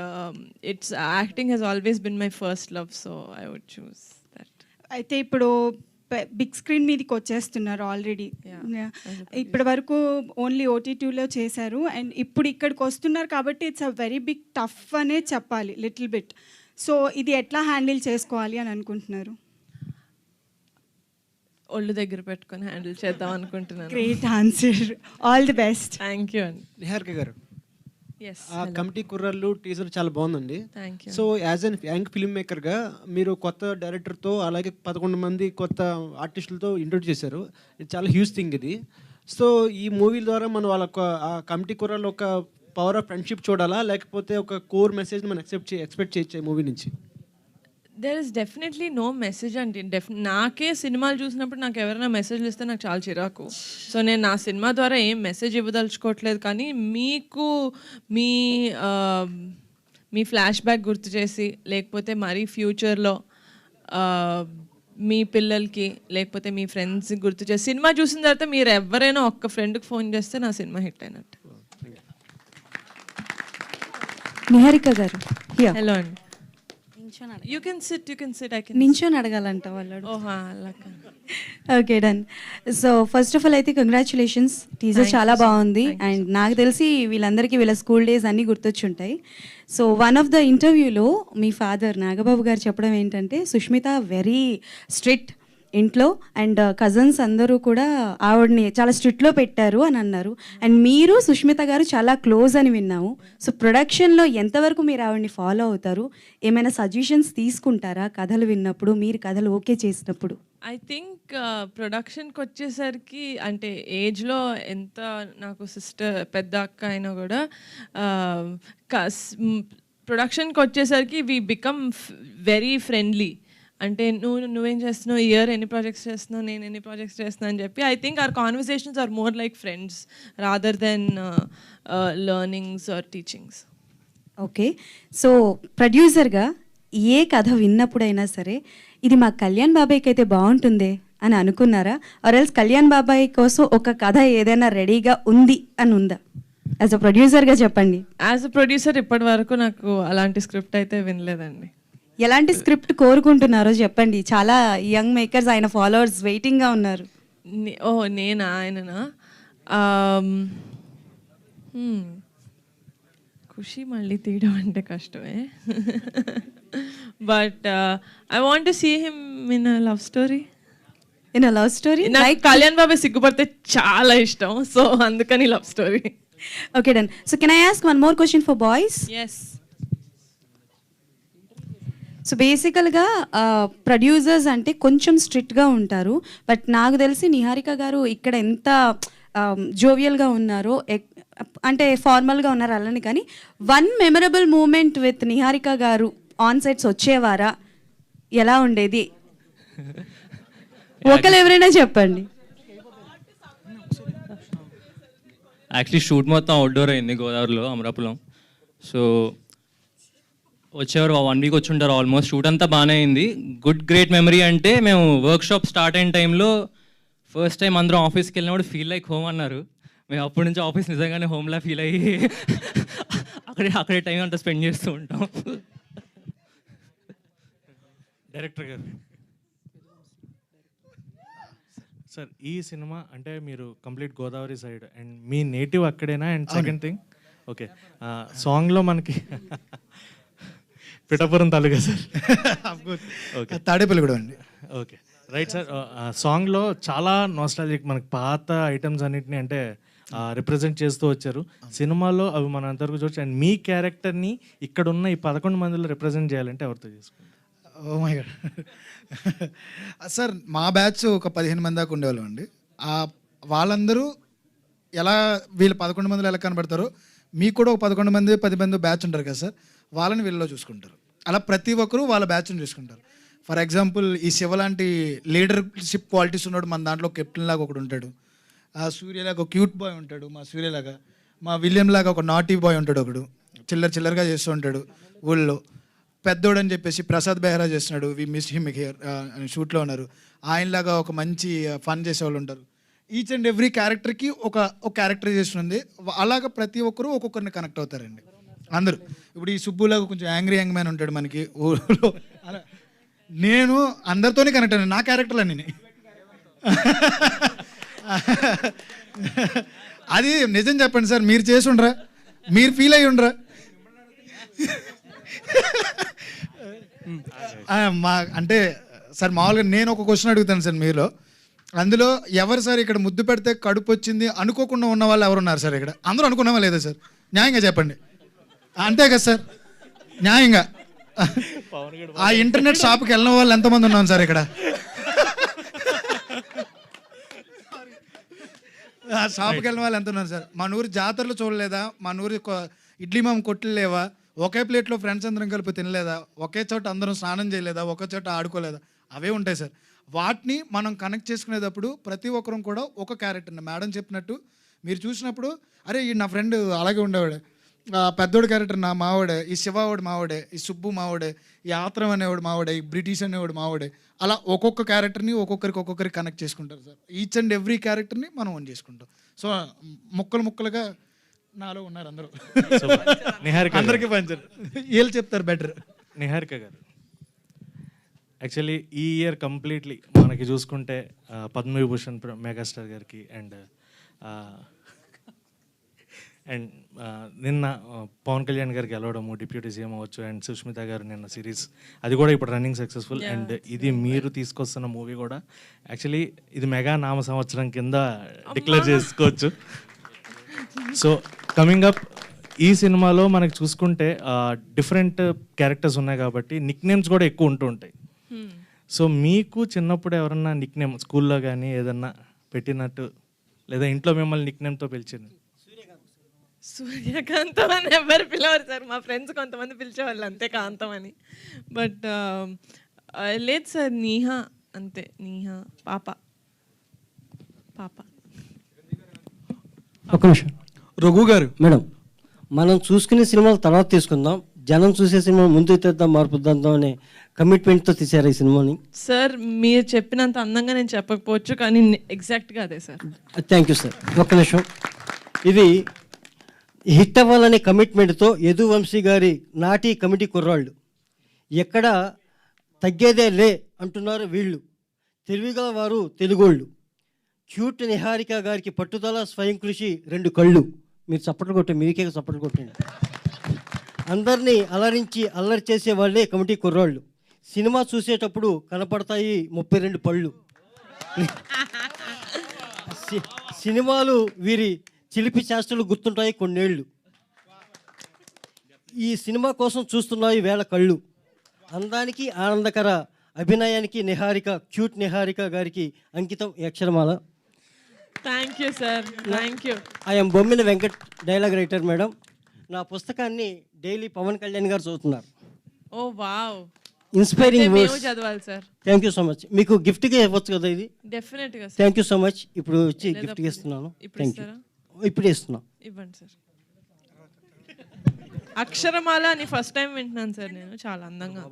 acting has always been my first love, so I would choose that. అయితే ఇప్పుడు బిగ్ స్క్రీన్ మీదకి వచ్చేస్తున్నారు ఆల్రెడీ. ఇప్పటి వరకు ఓన్లీ OTTలో చేశారు అండ్ ఇప్పుడు ఇక్కడికి వస్తున్నారు కాబట్టి it's a very big tough అనే చెప్పాలి లిటిల్ బిట్. సో ఇది ఎట్లా హ్యాండిల్ చేసుకోవాలి అని అనుకుంటున్నారు? ఒళ్ళు దగ్గర పెట్టుకొని హ్యాండిల్ చేద్దాం అనుకుంటున్నాను. Great answer, all the best. Thank you అండి. నిహారిక గారు, ఎస్, ఆ కమిటీ కుర్రాళ్ళు టీజర్ చాలా బాగుందండి. Thank you. So as an young film మేకర్గా మీరు కొత్త డైరెక్టర్తో అలాగే 11 మంది కొత్త ఆర్టిస్టులతో ఇంట్రొడ్యూస్ చేశారు. ఇది చాలా హ్యూజ్ థింగ్ ఇది. సో ఈ మూవీ ద్వారా మనం వాళ్ళ ఆ కమిటీ కుర్రాళ్ళు ఒక పవర్ ఆఫ్ ఫ్రెండ్షిప్ చూడాలా లేకపోతే ఒక కోర్ మెసేజ్ మనం ఎక్స్పెక్ట్ చేయొచ్చు ఈ మూవీ నుంచి? There is definitely no message అండి. నాకే సినిమాలు చూసినప్పుడు నాకు ఎవరైనా మెసేజ్లు ఇస్తే నాకు చాలా చిరాకు. సో నేను నా సినిమా ద్వారా ఏం మెసేజ్ ఇవ్వదలుచుకోవట్లేదు. కానీ మీకు మీ ఫ్లాష్ బ్యాక్ గుర్తు చేసి, లేకపోతే మరీ ఫ్యూచర్లో మీ పిల్లలకి లేకపోతే మీ ఫ్రెండ్స్కి గుర్తు చేసి సినిమా చూసిన తర్వాత మీరు ఎవరైనా ఒక్క ఫ్రెండ్కి ఫోన్ చేస్తే నా సినిమా హిట్ అయినట్టు. నిహారిక గారు, హలో అండి. You can sit. I can. నించోని అడగాలంట వాళ్ళు. ఓహా, అలాగా. Okay, done. So first of all అయితే కంగ్రాచులేషన్స్, టీజర్ చాలా బాగుంది అండ్ నాకు తెలిసి వీళ్ళందరికీ వీళ్ళ స్కూల్ డేస్ అన్నీ గుర్తొచ్చుంటాయి. సో వన్ ఆఫ్ ద ఇంటర్వ్యూలో మీ ఫాదర్ నాగబాబు గారు చెప్పడం ఏంటంటే సుష్మిత వెరీ స్ట్రిక్ట్ ఇంట్లో అండ్ కజన్స్ అందరూ కూడా ఆవిడని చాలా స్ట్రిక్ట్లో పెట్టారు అని అన్నారు. అండ్ మీరు సుష్మిత గారు చాలా క్లోజ్ అని విన్నాము. సో ప్రొడక్షన్లో ఎంతవరకు మీరు ఆవిడని ఫాలో అవుతారు? ఏమైనా సజెషన్స్ తీసుకుంటారా కథలు విన్నప్పుడు, మీరు కథలు ఓకే చేసినప్పుడు? ఐ థింక్ ప్రొడక్షన్కి వచ్చేసరికి అంటే ఏజ్లో ఎంత నాకు సిస్టర్ పెద్ద అక్క అయినా కూడా ప్రొడక్షన్కి వచ్చేసరికి వీ బికమ్ వెరీ ఫ్రెండ్లీ. అంటే నువ్వేం చేస్తున్నావు, ఇయర్ ఎన్ని ప్రాజెక్ట్స్ చేస్తున్నావు, నేను ఎన్ని ప్రాజెక్ట్స్ చేస్తున్నాను అని చెప్పి I think our conversations are more like friends rather than learnings or teachings. Okay, so ప్రొడ్యూసర్గా ఏ కథ విన్నప్పుడైనా సరే ఇది మా కళ్యాణ్ బాబాయ్కి అయితే బాగుంటుందే అని అనుకున్నారా? ఆర్ ఎల్స్ కళ్యాణ్ బాబాయ్ కోసం ఒక కథ ఏదైనా రెడీగా ఉంది అని ఉందా? యాజ్ అ ప్రొడ్యూసర్గా చెప్పండి. యాజ్ అ ప్రొడ్యూసర్ ఇప్పటి వరకు నాకు అలాంటి స్క్రిప్ట్ అయితే వినలేదండి. ఎలాంటి స్క్రిప్ట్ కోరుకుంటున్నారో చెప్పండి. చాలా యంగ్ మేకర్స్ ఆయన ఫాలోవర్స్ వెయిటింగ్గా ఉన్నారు. నేనా? ఆయననా? ఖుషి మళ్ళీ తీయడం అంటే కష్టమే. But I want to see him in a love story. In a love story? నాకు కళ్యాణ్ బాబు సిగ్గుపడితే చాలా ఇష్టం, సో అందుకని love story. Okay done. So can I ask one more question for boys? Yes. So బేసికల్గా ప్రొడ్యూసర్స్ అంటే కొంచెం స్ట్రిక్ట్గా ఉంటారు, బట్ నాకు తెలిసి నిహారిక గారు ఇక్కడ ఎంత జోవియల్గా ఉన్నారో, అంటే ఫార్మల్గా ఉన్నారు అలానే, కానీ one memorable moment with Niharika garu on sets వచ్చేవారా? ఎలా ఉండేది? ఒకరు ఎవరైనా చెప్పండి. యాక్చువల్లీ షూట్ మొత్తం అవుట్డోర్ అయింది గోదావరిలో, అమరాపురం. సో వచ్చేవారు 1 వీక్ వచ్చి ఉంటారు ఆల్మోస్ట్. షూట్ అంతా బాగానే అయింది. గ్రేట్ మెమరీ అంటే మేము వర్క్ షాప్ స్టార్ట్ అయిన టైంలో ఫస్ట్ టైం అందరం ఆఫీస్కి వెళ్ళినప్పుడు ఫీల్ లైక్ హోమ్ అన్నారు. మేము అప్పటి నుంచి ఆఫీస్ నిజంగానే హోమ్లా ఫీల్ అయ్యి అక్కడే టైం అంతా స్పెండ్ చేస్తూ ఉంటాం. డైరెక్టర్ గారు సార్, ఈ సినిమా అంటే మీరు కంప్లీట్ గోదావరి సైడ్ అండ్ మీ నేటివ్ అక్కడేనా? అండ్ సెకండ్ థింగ్, ఓకే, సాంగ్లో మనకి పిఠాపురం తాలూకా సార్, ఓకే, తాడేపల్లి కూడా అండి. Okay, right sir. సాంగ్లో చాలా నాస్టాలజిక్ మనకి పాత ఐటమ్స్ అన్నిటిని అంటే రిప్రజెంట్ చేస్తూ వచ్చారు. సినిమాలో అవి మన అంతవరకు చూడొచ్చు. అండ్ మీ క్యారెక్టర్ని ఇక్కడ ఉన్న ఈ 11 మందిలో రిప్రజెంట్ చేయాలంటే ఎవరితో చేసుకుంటారు? ఓ మై గాడ్ సార్, మా బ్యాచ్ ఒక 15 మంది దాకా ఉండేవాళ్ళం అండి. వాళ్ళందరూ ఎలా వీళ్ళు 11 మందిలో ఎలా కనబడతారో మీకు కూడా ఒక 11 మంది 10 మంది బ్యాచ్ ఉంటారు కదా సార్, వాళ్ళని వీళ్ళలో చూసుకుంటారు. అలా ప్రతి ఒక్కరూ వాళ్ళ బ్యాచ్ని చూసుకుంటారు. ఫర్ ఎగ్జాంపుల్ ఈ శివ లాంటి లీడర్షిప్ క్వాలిటీస్ ఉన్నాడు మన దాంట్లో. కెప్టెన్ లాగా ఒకడు ఉంటాడు, సూర్యలాగా ఒక క్యూట్ బాయ్ ఉంటాడు, మా సూర్యలాగా. మా విలియం లాగా ఒక నాటీ బాయ్ ఉంటాడు, ఒకడు చిల్లరగా చేస్తూ ఉంటాడు ఊళ్ళో. పెద్దోడు అని చెప్పేసి ప్రసాద్ బెహ్రా చేస్తున్నాడు, వి మిస్ హిమ్ హియర్ షూట్లో ఉన్నారు. ఆయనలాగా ఒక మంచి ఫన్ చేసేవాళ్ళు ఉంటారు. ఈచ్ అండ్ ఎవ్రీ క్యారెక్టర్కి ఒక క్యారెక్టరైజేషన్ ఉంది. అలాగా ప్రతి ఒక్కరూ ఒక్కొక్కరిని కనెక్ట్ అవుతారండి అందరూ. ఇప్పుడు ఈ సుబ్బులాగా కొంచెం యాంగ్రీ యంగ్ మ్యాన్ ఉంటాడు మనకి ఊళ్ళో. అలా నేను అందరితోనే కనెక్ట్ అయ్యాను, నా క్యారెక్టర్లన్నీ. అది నిజం చెప్పండి సార్, మీరు చేసి ఉండరా, మీరు ఫీల్ అయ్యి ఉండరా? మా అంటే సార్ మామూలుగా నేను ఒక క్వశ్చన్ అడుగుతాను సార్ మీలో, అందులో ఎవరు సార్ ఇక్కడ ముద్దు పెడితే కడుపు వచ్చింది అనుకోకుండా ఉన్న వాళ్ళు ఎవరున్నారు సార్ ఇక్కడ? అందరూ అనుకున్నావా లేదా సార్? న్యాయంగా చెప్పండి. అంతే కదా సార్, న్యాయంగా. ఆ ఇంటర్నెట్ షాప్కి వెళ్ళిన వాళ్ళు ఎంతమంది ఉన్నాం సార్ ఇక్కడ? ఆ షాప్కి వెళ్ళిన వాళ్ళు ఎంత ఉన్నారు సార్? మన ఊరి జాతరలు చూడలేదా? మన ఊరి ఇడ్లీ మామ కొట్లు లేవా? ఒకే ప్లేట్లో ఫ్రెండ్స్ అందరం కలిపి తినలేదా? ఒకే చోట అందరం స్నానం చేయలేదా? ఒకే చోట ఆడుకోలేదా? అవే ఉంటాయి సార్. వాటిని మనం కనెక్ట్ చేసుకునేటప్పుడు ప్రతి ఒక్కరం కూడా ఒక క్యారెక్టర్ని మేడం చెప్పినట్టు మీరు చూసినప్పుడు, అరే ఈ నా ఫ్రెండ్ అలాగే ఉండేవాడే, పెద్దోడు క్యారెక్టర్ నా మావాడే, ఈ శివావాడు మావాడే, ఈ సుబ్బు మావాడే, ఈ ఆత్రం అనేవాడు మావాడే, ఈ బ్రిటిష్ అనేవాడు మావాడే. అలా ఒక్కొక్క క్యారెక్టర్ని ఒక్కొక్కరికి కనెక్ట్ చేసుకుంటారు సార్. ఈచ్ అండ్ ఎవ్రీ క్యారెక్టర్ని మనం ఓన్ చేసుకుంటాం. సో ముక్కలుగా నాలో ఉన్నారు అందరూ. నిహారిక అందరికీ పంచారు, వీళ్ళు చెప్తారు బెటర్. నిహారిక గారు, యాక్చువల్లీ ఈ ఇయర్ కంప్లీట్లీ మనకి చూసుకుంటే పద్మవిభూషణ్ మెగాస్టార్ గారికి అండ్ నిన్న పవన్ కళ్యాణ్ గారికి గెలవడము, డిప్యూటీ సీఎం అవ్వచ్చు, అండ్ సుష్మిత గారు నిన్న సిరీస్ అది కూడా ఇప్పుడు రన్నింగ్ సక్సెస్ఫుల్. అండ్ ఇది మీరు తీసుకొస్తున్న మూవీ కూడా యాక్చువల్లీ ఇది మెగా నామ సంవత్సరం కింద డిక్లేర్ చేసుకోవచ్చు. సో కమింగ్ అప్ ఈ సినిమాలో మనకి చూసుకుంటే డిఫరెంట్ క్యారెక్టర్స్ ఉన్నాయి కాబట్టి నిక్ నేమ్స్ కూడా ఎక్కువ ఉంటూ ఉంటాయి. సో మీకు చిన్నప్పుడు ఎవరన్నా నిక్ నేమ్ స్కూల్లో కానీ ఏదన్నా పెట్టినట్టు, లేదా ఇంట్లో మిమ్మల్ని నిక్ నేమ్తో పిలిచింది? సూర్యకాంతం అని ఎవరు పిలవరు సార్, మా ఫ్రెండ్స్ కొంతమంది పిలిచేవాళ్ళు అంతే, కాంతం అని. బట్ లేదు సార్, నీహా అంతే, నీహా పాప. ఒక నిమిషం రఘు గారు. మేడం, మనం చూసుకునే సినిమాలు తర్వాత తీసుకుందాం, జనం చూసే సినిమా ముందు తెద్దాం, మార్పుద్దాం అనే కమిట్మెంట్తో తీశారు ఈ సినిమాని. సార్ మీరు చెప్పినంత అందంగా నేను చెప్పకపోవచ్చు, కానీ ఎగ్జాక్ట్గా అదే సార్. Thank you sir. ఒక్క నిమిషం, ఇది హిట్ అవ్వాలనే కమిట్మెంట్తో యదువంశీ గారి నాటి కమిటీ కుర్రాళ్ళు ఎక్కడ తగ్గేదే లే అంటున్నారు వీళ్ళు. తెలివిగా వారు తెలుగోళ్ళు. క్యూట్ నిహారిక గారికి పట్టుదల, స్వయం కృషి, 2 కళ్ళు. మీరు చప్పట్లు కొట్టండి, మీకే చప్పట్లు కొట్టండి. అందరినీ అలరించి అల్లరి చేసే వాళ్ళే కమిటీ కుర్రాళ్ళు. సినిమా చూసేటప్పుడు కనపడతాయి 32 పళ్ళు. సినిమాలు వీరి చిలిపి చేష్టలు గుర్తుంటాయి కొన్నేళ్ళు. ఈ సినిమా కోసం చూస్తున్నాయి వేల కళ్ళు. అందానికి ఆనందకర అభినయానికి నిహారిక, క్యూట్ నిహారిక గారికి అంకితం ఈ అక్షరమాల. Thank you sir, thank you. I'm Bommina Venkat, dialogue writer madam. నా పుస్తకాన్ని డైలీ పవన్ కళ్యాణ్ గారు చదువుతున్నారు. ఓ వావ్, ఇన్స్పైరింగ్ మేము వర్డ్స్. చదవాలి sir. Thank you so much. మీకు గిఫ్ట్గా ఇవ్వచ్చు కదా ఇది? డెఫినెట్గా sir. Thank you so much. ఇప్పుడు వచ్చి లేదా గిఫ్ట్గా ఇస్తున్నాను. ఇప్పుడు థ్యాంక్ యూ. ఇస్తారా? ఇప్పుడే ఇస్తున్నాను. ఇవ్వండి సార్. అక్షరమాల అని ఫస్ట్ టైం వింటున్నాను సార్ నేను, చాలా అందంగా.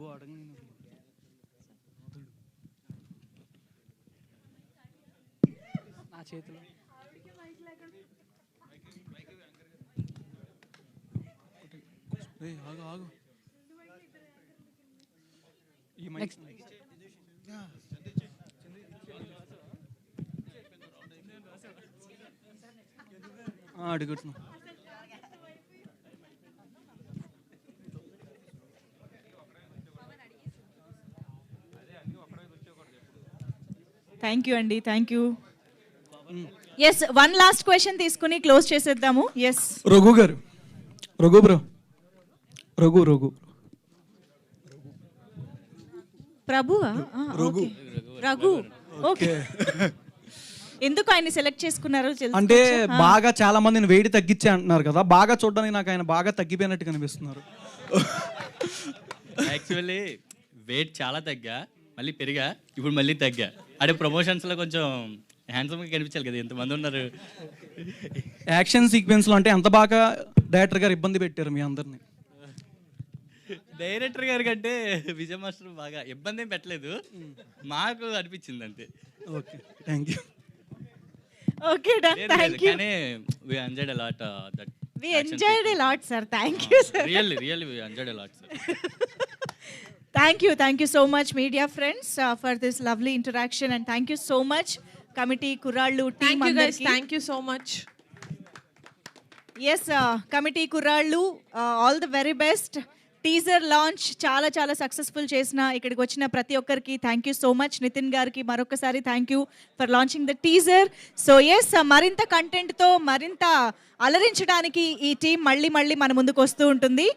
నా చేతిలో అడుగుతున్నా. థ్యాంక్ యూ అండి, thank you. Yes, 1 last question తీసుకుని క్లోజ్ చేసేద్దాము. ఎస్, రఘు గారు. రఘు బ్రో. రఘు ప్రభువా? రఘు. రఘు, ఓకే. ఎందుకు ఆయన సెలెక్ట్ చేసుకున్నారో అంటే తెలుసుకోవచ్చా? బాగా చాలా మందిని వెయిట్ తగ్గించే అంటున్నారు కదా, బాగా చూడడానికి నాకు ఆయన బాగా తగ్గిపోయినట్టు కనిపిస్తున్నారు. యాక్చువల్లీ వెయిట్ చాలా తగ్గా, మళ్ళీ పెరిగా, ఇప్పుడు మళ్ళీ తగ్గా. అంటే ప్రమోషన్స్లో కొంచెం హ్యాండ్సమ్గా కనిపించాలి కదా, ఎంతమంది ఉన్నారు. యాక్షన్ సీక్వెన్స్లో అంటే ఎంత బాగా డైరెక్టర్ గారు ఇబ్బంది పెట్టారు మీ అందరిని. డైరెక్టర్ గారి కంటే విజయ్ మాస్టర్ బాగా ఇబ్బంది ఏం పెట్టలేదు, మాకు అనిపించింది అంతే. Okay, thank you. Okay, thank you. కానీ we enjoyed a lot that We enjoyed a lot, sir. Thank you, sir. Really we enjoyed a lot, sir. Thank you so much, media friends, for this lovely interaction, and thank you so much, committee Kurallu team. Thank you guys, andarki. thank you so much. Yes, committee Kurallu, all the very best. Teaser launch చాలా చాలా సక్సెస్ఫుల్ చేసిన ఇక్కడికి వచ్చిన ప్రతి ఒక్కరికి thank you so much. Nithin గారికి మరొకసారి thank you for launching the teaser. So yes, మరింత కంటెంట్తో మరింత అలరించడానికి ఈ టీం మళ్ళీ మన ముందుకు వస్తూ ఉంటుంది.